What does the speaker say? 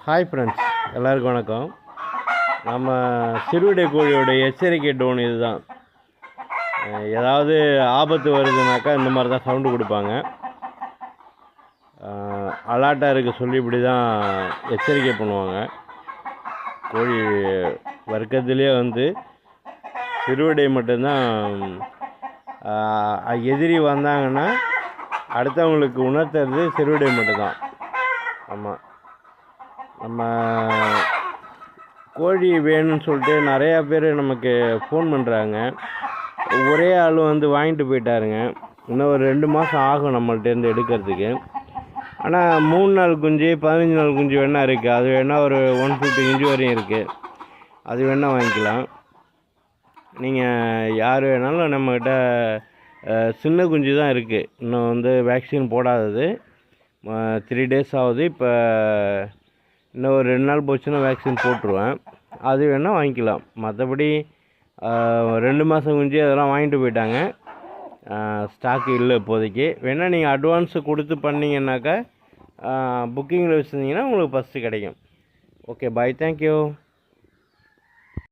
Hi friends, எல்லாருக்கும் வணக்கம். நம்ம சிறுவிடை கோழியோட எச்சரிக்கை டோன் இதுதான். ஏதாவது ஆபத்து வருதுனாக்கா இந்த மாதிரி தான் சவுண்டு கொடுப்பாங்க. அலாட்டாக இருக்க சொல்லி இப்படி தான் எச்சரிக்கை பண்ணுவாங்க. கோழி வர்க்கத்திலே சிறுவிடை மட்டும்தான் எதிரி வந்தாங்கன்னா அடுத்தவங்களுக்கு உணர்த்துறது சிறுவிடை மட்டும்தான். ஆமாம், நம்ம கோழி வேணும்னு சொல்லிட்டு நிறையா பேர் நமக்கு ஃபோன் பண்ணுறாங்க. ஒரே ஆள் வாங்கிட்டு போயிட்டாருங்க. இன்னும் ஒரு 2 மாதம் ஆகும் நம்மள்டேருந்து எடுக்கிறதுக்கு. ஆனால் 3 நாள் குஞ்சு 15 நாள் குஞ்சு வேணால் இருக்குது. அது வேணால் ஒரு 150 குஞ்சு வரையும் இருக்குது. அது வேணால் வாங்கிக்கலாம். நீங்கள் யார் வேணாலும் நம்மக்கிட்ட சின்ன குஞ்சு தான் இருக்குது. இன்னும் வேக்சின் போடாதது 3 days ஆகுது. இப்போ இன்னும் ஒரு 2 நாள் போச்சுன்னா வேக்சின் போட்டுருவேன். அது வேணால் வாங்கிக்கலாம். மற்றபடி 2 மாதம் குஞ்சு அதெல்லாம் வாங்கிட்டு போயிட்டாங்க. ஸ்டாக்கு இல்லை இப்போதைக்கு. வேணால் நீங்கள் அட்வான்ஸு கொடுத்து பண்ணிங்கன்னாக்கா புக்கிங்கில் வச்சுருந்தீங்கன்னா உங்களுக்கு ஃபஸ்ட்டு கிடைக்கும். ஓகே, பாய், தேங்க்யூ.